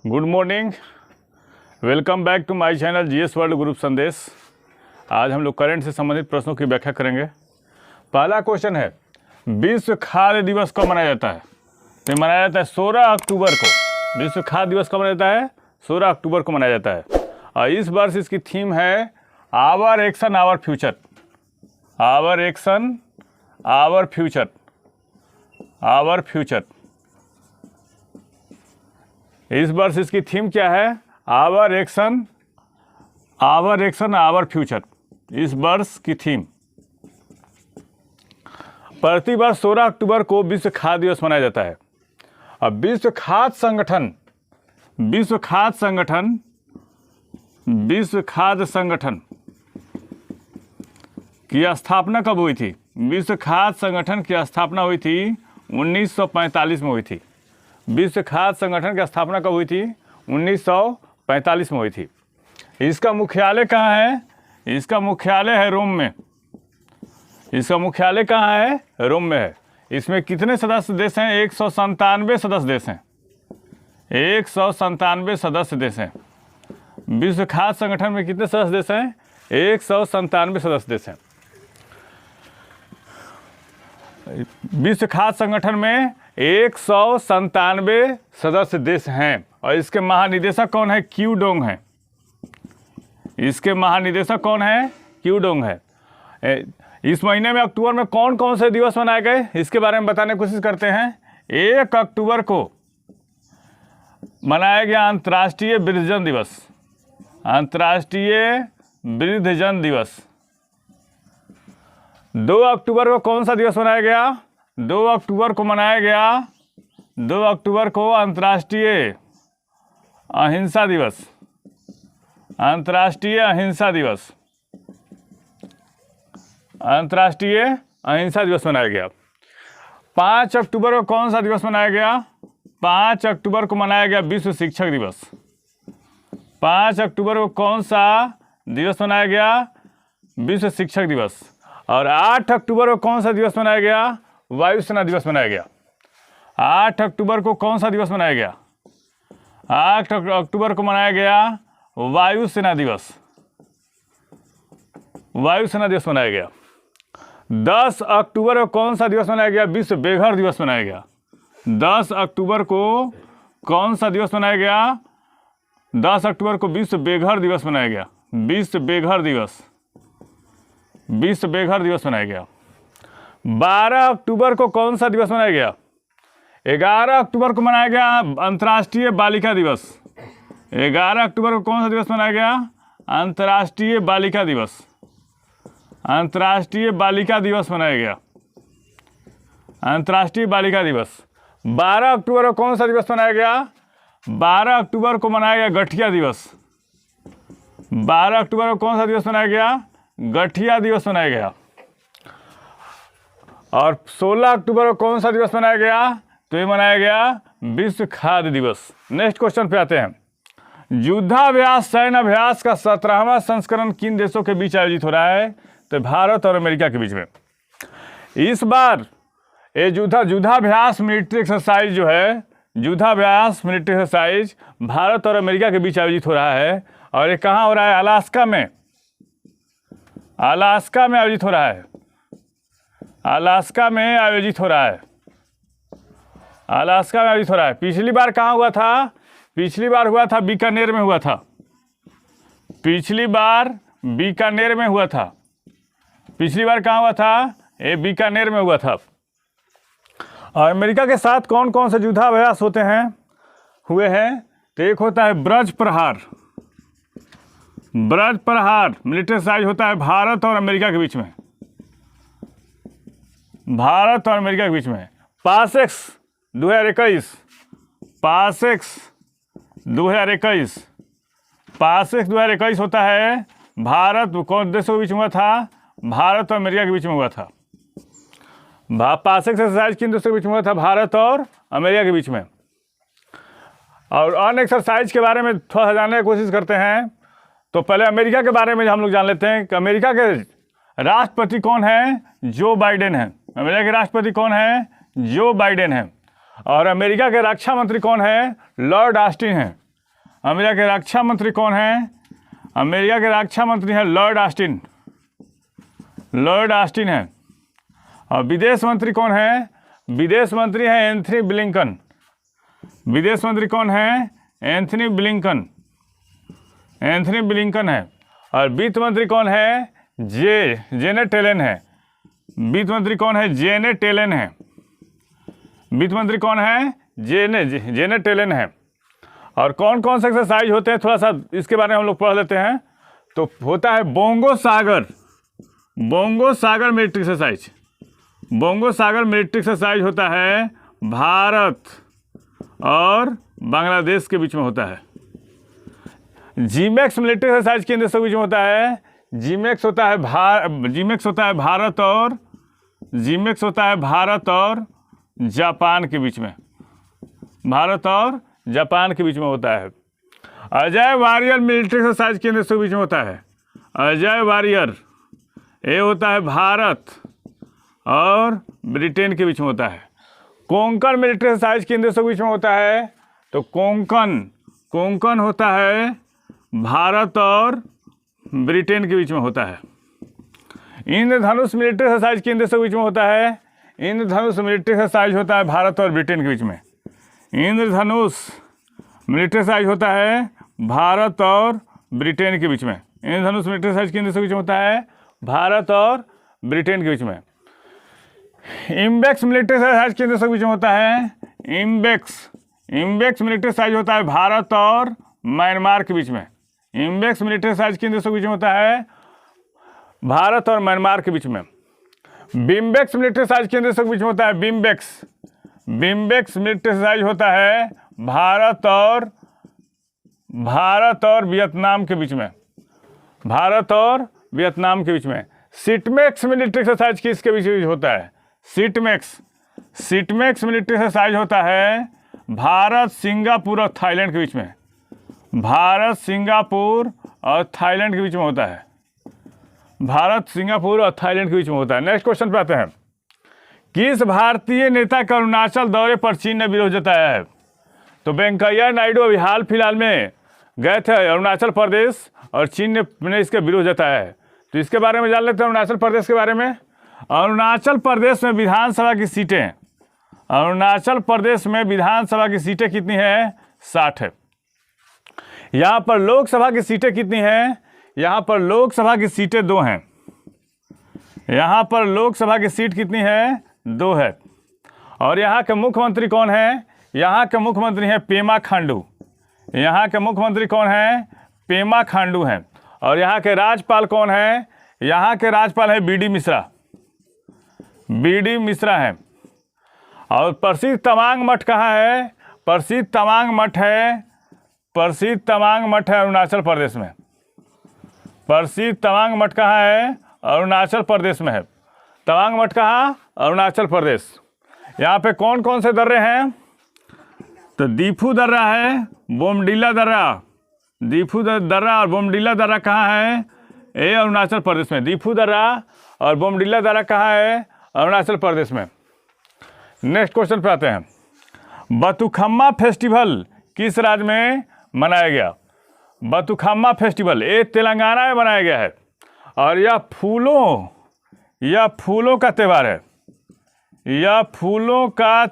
Good morning, welcome back to my channel GS world group Sandesh. आज हम लोग current से संबंधित प्रश्नों की व्याख्या करेंगे। पहला क्वेश्चन है, विश्व खाद्य दिवस कब मनाया जाता है? तो मनाया जाता है 16 अक्टूबर को। विश्व खाद्य दिवस कब मनाया जाता है? 16 अक्टूबर को मनाया जाता है। और इस वर्ष इसकी थीम है our action our future. Our action our future, our future. इस वर्ष इसकी थीम क्या है? Our action our future. इस वर्ष की थीम। प्रतिवर्ष 16 अक्टूबर को विश्व खाद्य दिवस मनाया जाता है। अब विश्व खाद्य संगठन की स्थापना कब हुई थी? विश्व खाद्य संगठन की स्थापना हुई थी 1945 में हुई थी। विश्व खाद्य संगठन की स्थापना कब हुई थी? 1945 में हुई थी। इसका मुख्यालय कहाँ है? इसका मुख्यालय है रोम में। इसका मुख्यालय कहाँ है? रोम में है। इसमें कितने सदस्य देश हैं? 197 सदस्य देश हैं। 197 सदस्य देश हैं। विश्व खाद्य संगठन में कितने सदस्य देश हैं? 197 सदस्य देश हैं। विश्व खाद्य संगठन में 197 सदस्य देश हैं। और इसके महानिदेशक कौन है? क्यू डोंग है। इसके महानिदेशक कौन है? क्यू डोंग है। इस महीने में अक्टूबर में कौन कौन से दिवस मनाए गए, इसके बारे में बताने की कोशिश करते हैं। 1 अक्टूबर को मनाया गया अंतर्राष्ट्रीय वृद्धजन दिवस। अंतर्राष्ट्रीय वृद्धजन दिवस। 2 अक्टूबर को कौन सा दिवस मनाया गया? 2 अक्टूबर को मनाया गया 2 अक्टूबर को अंतर्राष्ट्रीय अहिंसा दिवस। अंतर्राष्ट्रीय अहिंसा दिवस। अंतर्राष्ट्रीय अहिंसा दिवस मनाया गया। 5 अक्टूबर को कौन सा दिवस मनाया गया? 5 अक्टूबर को मनाया गया विश्व शिक्षक दिवस। 5 अक्टूबर को कौन सा दिवस मनाया गया? विश्व शिक्षक दिवस। और 8 अक्टूबर को कौन सा दिवस मनाया गया? वायुसेना दिवस मनाया गया। 8 अक्टूबर को कौन सा दिवस मनाया गया? 8 अक्टूबर को मनाया गया वायुसेना दिवस। वायुसेना दिवस मनाया गया। 10 अक्टूबर को कौन सा दिवस मनाया गया? विश्व बेघर दिवस मनाया गया। 10 अक्टूबर को कौन सा दिवस मनाया गया? 10 अक्टूबर को विश्व बेघर दिवस मनाया गया। विश्व बेघर दिवस। विश्व बेघर दिवस मनाया गया। 12 अक्टूबर को कौन सा दिवस मनाया गया? 11 अक्टूबर को मनाया गया अंतर्राष्ट्रीय बालिका दिवस। 11 अक्टूबर को कौन सा दिवस मनाया गया? अंतर्राष्ट्रीय बालिका दिवस। अंतर्राष्ट्रीय बालिका दिवस मनाया गया। अंतर्राष्ट्रीय बालिका दिवस। 12 अक्टूबर को कौन सा दिवस मनाया गया? 12 अक्टूबर को मनाया गया गठिया दिवस। 12 अक्टूबर को कौन सा दिवस मनाया गया? गठिया दिवस मनाया गया। और 16 अक्टूबर को कौन सा दिवस मनाया गया? तो ये मनाया गया विश्व खाद्य दिवस। नेक्स्ट क्वेश्चन पे आते हैं। युद्धाभ्यास सैन्य अभ्यास का 17वां संस्करण किन देशों के बीच आयोजित हो रहा है? तो भारत और अमेरिका के बीच में। इस बार ये युद्धाभ्यास मिलिट्री एक्सरसाइज जो है, युद्धाभ्यास मिलिट्री एक्सरसाइज भारत और अमेरिका के बीच आयोजित हो रहा है। और ये कहाँ हो रहा है? अलास्का में। अलास्का में आयोजित हो रहा है। अलास्का में आयोजित हो रहा है। अलास्का में आयोजित हो रहा है। पिछली बार कहाँ हुआ था? पिछली बार हुआ था बीकानेर में हुआ था। पिछली बार बीकानेर में हुआ था। पिछली बार कहाँ हुआ था? ये बीकानेर में हुआ था। और अमेरिका के साथ कौन कौन से युद्धाभ्यास होते हैं, हुए हैं? तो एक होता है ब्रज प्रहार। ब्रज प्रहार मिलिट्री एक्सरसाइज होता है भारत और अमेरिका के बीच में। भारत और अमेरिका के बीच में। पासेक्स 2021। पासेक्स 2021। पासेक्स 2021 होता है भारत कौन देशों के बीच में हुआ था? भारत और अमेरिका के बीच में हुआ था। पासेक्स एक्सरसाइज किन देशों के बीच में हुआ था? भारत और अमेरिका के बीच में। और अन्य एक्सरसाइज के बारे में थोड़ा जानने की कोशिश करते हैं। तो पहले अमेरिका के बारे में हम लोग जान लेते हैं कि अमेरिका के राष्ट्रपति कौन है? जो बाइडेन है। अमेरिका के राष्ट्रपति कौन है? जो बाइडेन है। और अमेरिका के रक्षा मंत्री कौन है? लॉर्ड ऑस्टिन हैं। अमेरिका के रक्षा मंत्री कौन है? अमेरिका के रक्षा मंत्री हैं लॉर्ड ऑस्टिन। लॉर्ड ऑस्टिन है। और विदेश मंत्री कौन है? विदेश मंत्री है एंथनी ब्लिंकन। विदेश मंत्री कौन है? Anthony Blinken. एंथनी ब्लिंकन है। और वित्त मंत्री कौन है? जेनेट येलेन है। वित्त मंत्री कौन है? जेनेट येलेन है। वित्त मंत्री कौन है? जेनेट येलेन है। और कौन कौन से एक्सरसाइज होते हैं थोड़ा सा इसके बारे में हम लोग पढ़ लेते हैं। तो होता है बोंगो सागर मिलिट्री एक्सरसाइज। बोंगो सागर मिलिट्री एक्सरसाइज होता है भारत और बांग्लादेश के बीच में होता है। जीमैक्स मिलिट्री एक्सरसाइज किन देशों के बीच में होता है? जीमैक्स होता है भारत और जापान के बीच में। भारत और जापान के बीच में होता है। अजय वारियर मिलिट्री एक्सरसाइज किन देशों के बीच में होता है? अजय वारियर ये होता है भारत और ब्रिटेन के बीच में होता है। कोंकण मिलिट्री एक्सरसाइज किन देशों के बीच में होता है? तो कोंकण होता है भारत और ब्रिटेन के बीच में होता है। इंद्रधनुष मिलिट्री एक्सरसाइज किन देशों के बीच में होता है? इंद्रधनुष मिलिट्री एक्सरसाइज होता है भारत और ब्रिटेन के बीच में। इंद्रधनुष मिलिट्री एक्सरसाइज होता है भारत और ब्रिटेन के बीच में। इंद्रधनुष मिलिट्री एक्सरसाइज किन देशों के बीच में होता है? भारत और ब्रिटेन के बीच में। इम्बेक्स मिलिट्री एक्सरसाइज किन देशों के बीच में होता है? इम्बेक्स मिलिट्री एक्सरसाइज होता है भारत और म्यांमार के बीच में। इम्बेक्स मिलिट्री एक्सरसाइज किन देशों के बीच में होता है? भारत और म्यांमार के बीच में। बिम्बेक्स मिलिट्री एक्सरसाइज किन देशों के बीच में होता है? बिम्बेक्स मिलिट्री एक्सरसाइज होता है भारत और वियतनाम के बीच में। भारत और वियतनाम के बीच में। सिटमैक्स मिलिट्री एक्सरसाइज किसके बीच में होता है? सिटमैक्स मिलिट्री एक्सरसाइज होता है भारत, सिंगापुर और थाईलैंड के बीच में। भारत, सिंगापुर और थाईलैंड के बीच में होता है। भारत, सिंगापुर और थाईलैंड के बीच में होता है। नेक्स्ट क्वेश्चन पे आते हैं। किस भारतीय नेता का अरुणाचल दौरे पर चीन ने विरोध जताया है? तो वेंकैया नायडू अभी हाल फिलहाल में गए थे अरुणाचल प्रदेश और चीन ने इसका विरोध जताया है। तो इसके बारे में जान लेते हैं अरुणाचल प्रदेश के बारे में। अरुणाचल प्रदेश में विधानसभा की सीटें, अरुणाचल प्रदेश में विधानसभा की सीटें कितनी हैं? 60 है। यहाँ पर लोकसभा की सीटें कितनी हैं? यहाँ पर लोकसभा की सीटें 2 हैं। यहाँ पर लोकसभा की सीट कितनी है? 2 है। और यहाँ के मुख्यमंत्री कौन है? यहाँ के मुख्यमंत्री हैं पेमा खांडू। यहाँ के मुख्यमंत्री कौन है? पेमा खांडू हैं। और यहाँ के राज्यपाल कौन है? यहाँ के राज्यपाल हैं बी डी मिश्रा हैं। और प्रसिद्ध तवांग मठ कहाँ है? प्रसिद्ध तवांग मठ है अरुणाचल प्रदेश में। प्रसिद्ध तवांग मठ कहाँ है? अरुणाचल प्रदेश में है। तवांग मठ कहाँ? अरुणाचल प्रदेश। यहाँ पे कौन कौन से दर्रे हैं? तो दीफू दर्रा है, बोमडिला दर्रा। दीफू दर्रा और बोमडिला दर्रा कहाँ है? ये अरुणाचल प्रदेश में। दीफू दर्रा और बोमडिला दर्रा कहाँ है? अरुणाचल प्रदेश में। नेक्स्ट क्वेश्चन पे आते हैं। बथुकम्मा फेस्टिवल किस राज्य में मनाया गया? बथुकम्मा फेस्टिवल ये तेलंगाना में मनाया गया है। और यह फूलों का त्यौहार है। यह फूलों का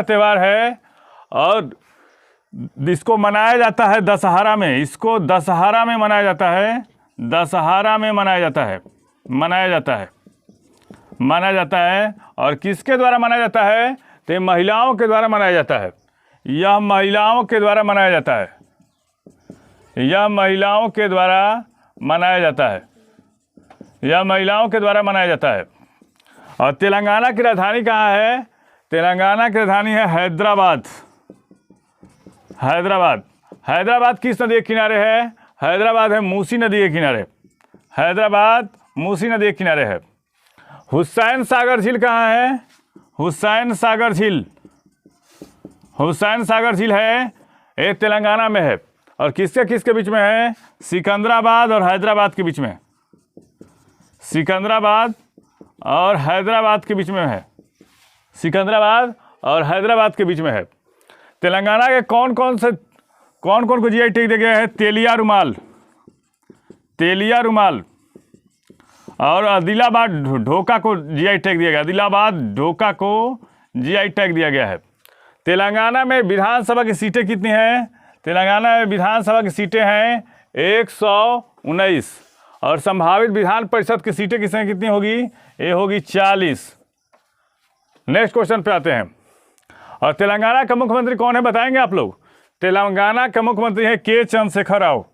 त्यौहार है और इसको मनाया जाता है दशहरा में। इसको दशहरा में मनाया जाता है। दशहरा में मनाया जाता है। और किसके द्वारा मनाया जाता है? तो महिलाओं के द्वारा मनाया जाता है। यह महिलाओं के द्वारा मनाया जाता है। यह महिलाओं के द्वारा मनाया जाता है। और तेलंगाना की राजधानी कहाँ है? तेलंगाना की राजधानी है हैदराबाद। हैदराबाद किस नदी के किनारे है? हैदराबाद है मूसी नदी के किनारे। हैदराबाद मूसी नदी के किनारे है। हुसैन सागर झील कहाँ है? हुसैन सागर झील है ये तेलंगाना में है। और किसके बीच में है? सिकंदराबाद और हैदराबाद के बीच में। सिकंदराबाद और हैदराबाद के बीच में है। तेलंगाना के कौन कौन को जीआई टैग दिया गया है? तेलिया रुमाल और आदिलाबाद ढोका को जीआई टैग दिया गया। आदिलाबाद ढोका को जीआई टैग दिया गया है। तेलंगाना में विधानसभा की सीटें कितनी हैं? तेलंगाना में विधानसभा की सीटें हैं 119 और संभावित विधान परिषद की सीटें कितनी होगी? ये होगी 40। नेक्स्ट क्वेश्चन पे आते हैं। और तेलंगाना का मुख्यमंत्री कौन है बताएंगे आप लोग? तेलंगाना का मुख्यमंत्री है के चंद्रशेखर राव।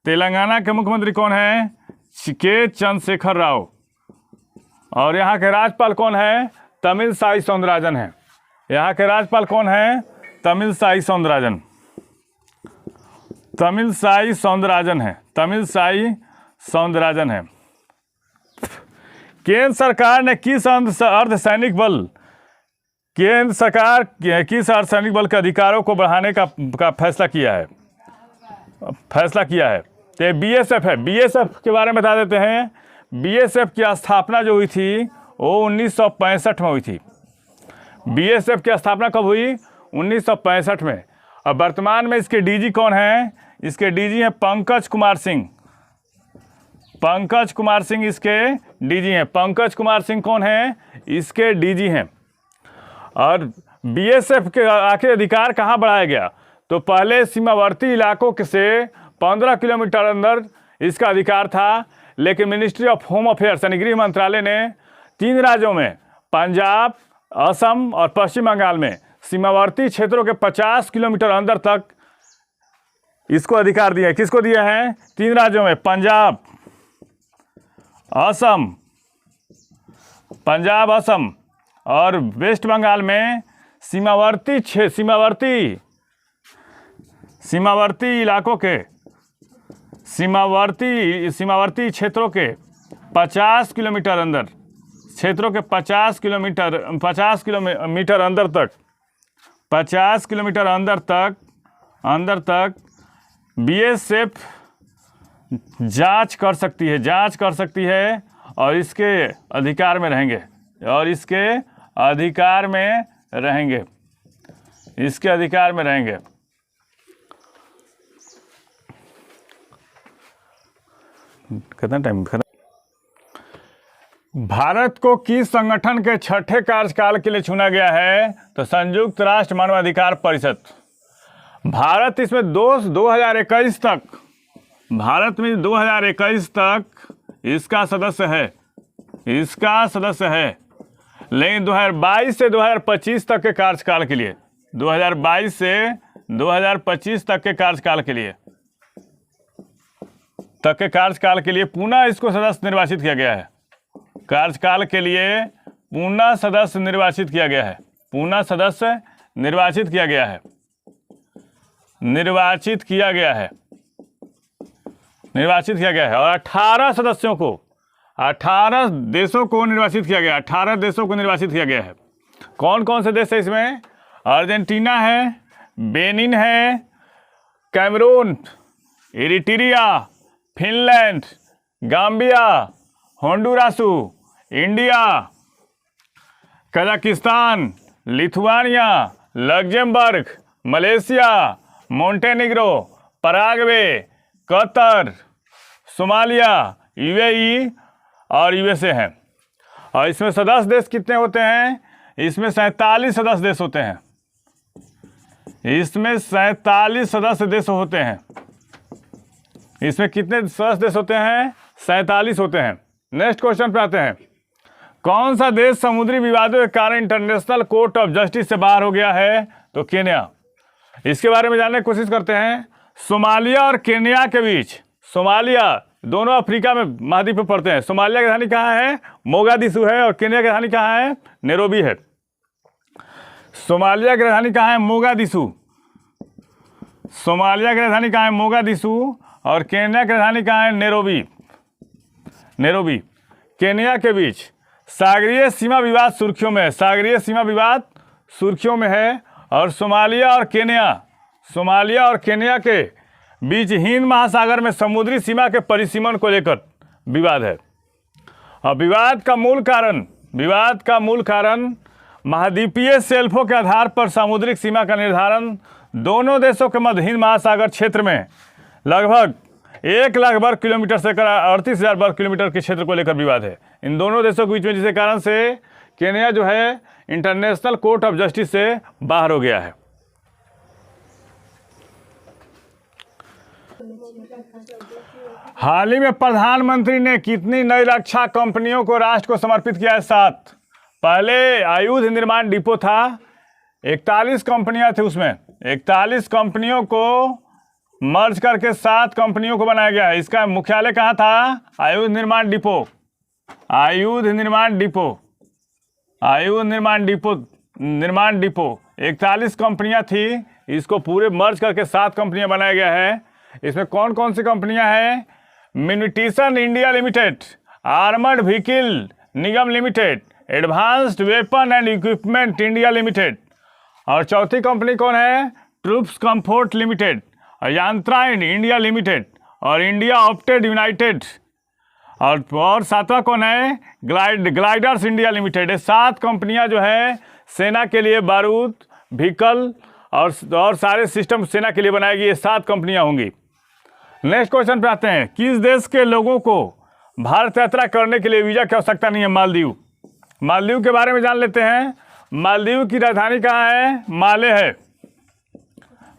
तेलंगाना के मुख्यमंत्री कौन है? के चंद्रशेखर राव। और यहाँ के राज्यपाल कौन है? तमिलसाई सौंदरराजन है। यहाँ के राज्यपाल कौन है? तमिलसाई सौंदरराजन है। केंद्र सरकार ने किस अर्धसैनिक बल के अधिकारों को बढ़ाने का फैसला किया है? तो बीएसएफ है। बीएसएफ के बारे में बता देते हैं। बीएसएफ की स्थापना जो हुई थी वो 1965 में हुई थी। बीएसएफ की स्थापना कब हुई? 1965 में। और वर्तमान में इसके डीजी कौन हैं? इसके डीजी हैं पंकज कुमार सिंह इसके डीजी हैं। पंकज कुमार सिंह कौन हैं? इसके डीजी हैं। और बीएसएफ के आखिर अधिकार कहाँ बढ़ाया गया? तो पहले सीमावर्ती इलाकों से 15 किलोमीटर अंदर इसका अधिकार था, लेकिन मिनिस्ट्री ऑफ होम अफेयर्स यानी गृह मंत्रालय ने 3 राज्यों में पंजाब, असम और पश्चिम बंगाल में सीमावर्ती क्षेत्रों के 50 किलोमीटर अंदर तक इसको अधिकार दिया है। किसको दिया है? 3 राज्यों में पंजाब, असम और वेस्ट बंगाल में सीमावर्ती इलाकों के सीमावर्ती क्षेत्रों के 50 किलोमीटर अंदर 50 किलोमीटर अंदर तक बीएसएफ जांच कर सकती है और इसके अधिकार में रहेंगे। कितना टाइम खत्म? भारत को किस संगठन के 6ठे कार्यकाल के लिए चुना गया है? तो संयुक्त राष्ट्र मानवाधिकार परिषद। भारत इसमें 2021 तक इसका सदस्य है। लेकिन 2022 से 2025 तक के कार्यकाल के लिए 2022 से 2025 तक के कार्यकाल के लिए पुनः इसको सदस्य निर्वाचित किया गया है। कार्यकाल के लिए पुनः सदस्य निर्वाचित किया गया है और 18 सदस्यों को 18 देशों को निर्वाचित किया गया है। कौन कौन से देश है इसमें? अर्जेंटीना है, बेनिन है, Cameroon, Eritrea, Finland, Gambia, Honduras, India, Kazakhstan, Lithuania, Luxembourg, Malaysia, Montenegro, Paraguay, Qatar, Somalia, UAE और यूएसए हैं। और इसमें सदस्य देश कितने होते हैं? इसमें 47 सदस्य देश होते हैं। इसमें 47 सदस्य देश होते हैं। इसमें कितने सदस्य देश होते हैं? 47 होते हैं। नेक्स्ट क्वेश्चन पे आते हैं। कौन सा देश समुद्री विवादों के कारण इंटरनेशनल कोर्ट ऑफ जस्टिस से बाहर हो गया है? तो केन्या। इसके बारे में जानने की कोशिश करते हैं। सोमालिया और केन्या के बीच, सोमालिया दोनों अफ्रीका में महाद्वीप में पड़ते हैं। सोमालिया की राजधानी कहाँ है? मोगादिशु है। और केन्या की राजधानी कहाँ है? नैरोबी है। सोमालिया की राजधानी कहाँ है? मोगादिशु। और केन्या की राजधानी कहाँ है? नैरोबी। केन्या के बीच सागरीय सीमा विवाद सुर्खियों में है। और सोमालिया और केन्या के बीच हिंद महासागर में समुद्री सीमा के परिसीमन को लेकर विवाद है। और विवाद का मूल कारण महाद्वीपीय शेल्फों के आधार पर सामुद्रिक सीमा का निर्धारण दोनों देशों के मध्य हिंद महासागर क्षेत्र में लगभग 1 लाख वर्ग किलोमीटर से 38,000 वर्ग किलोमीटर के क्षेत्र को लेकर विवाद है इन दोनों देशों के बीच में, जिसके कारण से केन्या जो है इंटरनेशनल कोर्ट ऑफ जस्टिस से बाहर हो गया है। हाल ही में प्रधानमंत्री ने कितनी नई रक्षा कंपनियों को राष्ट्र को समर्पित किया है? 7। पहले आयुध निर्माण डिपो था, 41 कंपनियां थी, उसमें 41 कंपनियों को मर्ज करके 7 कंपनियों को बनाया गया है। इसका मुख्यालय कहाँ था? आयुध निर्माण डिपो, आयुध निर्माण डिपो, आयुध निर्माण डिपो 41 कंपनियां थी, इसको पूरे मर्ज करके 7 कंपनियां बनाया गया है। इसमें कौन कौन सी कंपनियां हैं? Munition India limited, armoured vehicle Nigam limited, advanced weapon and equipment India limited, और चौथी कंपनी कौन है? ट्रूप्स कंफर्ट लिमिटेड, यांत्राइन इंडिया लिमिटेड, और इंडिया ऑप्टेड यूनाइटेड, और 7वां कौन है? Gliders India limited. ये 7 कंपनियां जो है सेना के लिए बारूद, व्हीकल और सारे सिस्टम सेना के लिए बनाएगी, ये 7 कंपनियां होंगी। नेक्स्ट क्वेश्चन पे आते हैं। किस देश के लोगों को भारत यात्रा करने के लिए वीज़ा की आवश्यकता नहीं है? मालदीव। मालदीव के बारे में जान लेते हैं। मालदीव की राजधानी कहाँ है? माले है।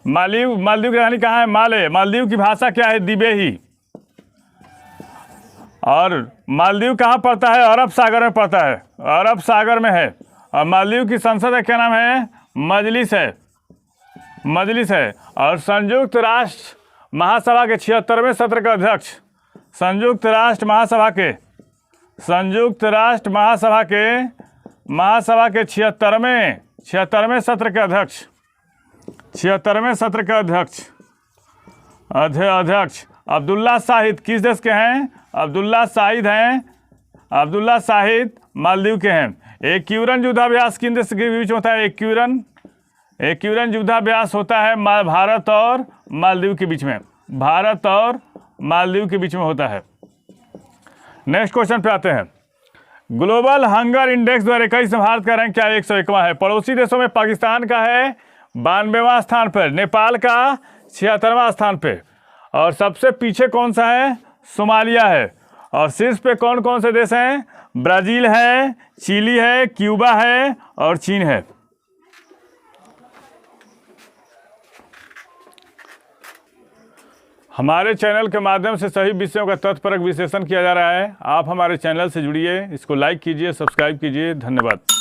मालदीव की राजधानी कहाँ है? माले। मालदीव की भाषा क्या है? दिबेही। और मालदीव कहाँ पड़ता है? अरब सागर में पड़ता है, अरब सागर में है। और मालदीव की संसद का क्या नाम है? मजलिस है, मजलिस है। और संयुक्त राष्ट्र महासभा के 76वें सत्र के अध्यक्ष, संयुक्त राष्ट्र महासभा के 76वें सत्र के अध्यक्ष, 76वें सत्र के अध्यक्ष अब्दुल्ला शाहिद किस देश के हैं? अब्दुल्ला शाहिद हैं, अब्दुल्ला शाहिद मालदीव के हैं। एक क्यूरन युद्धाभ्यास किन देश के बीच होता है? एक क्यूरन युद्धाभ्यास होता है भारत और मालदीव के बीच में, भारत और मालदीव के बीच में होता है। नेक्स्ट क्वेश्चन पे आते हैं। ग्लोबल हंगर इंडेक्स 2021 में भारत का रैंक क्या है? 101वां है। पड़ोसी देशों में पाकिस्तान का है 92वां स्थान पर, नेपाल का 76वां स्थान पे, और सबसे पीछे कौन सा है? सोमालिया है। और शीर्ष पे कौन कौन से देश हैं? ब्राज़ील है, चिली है, क्यूबा है और चीन है। हमारे चैनल के माध्यम से सभी विषयों का तथ्यपरक विश्लेषण किया जा रहा है। आप हमारे चैनल से जुड़िए, इसको लाइक कीजिए, सब्सक्राइब कीजिए। धन्यवाद।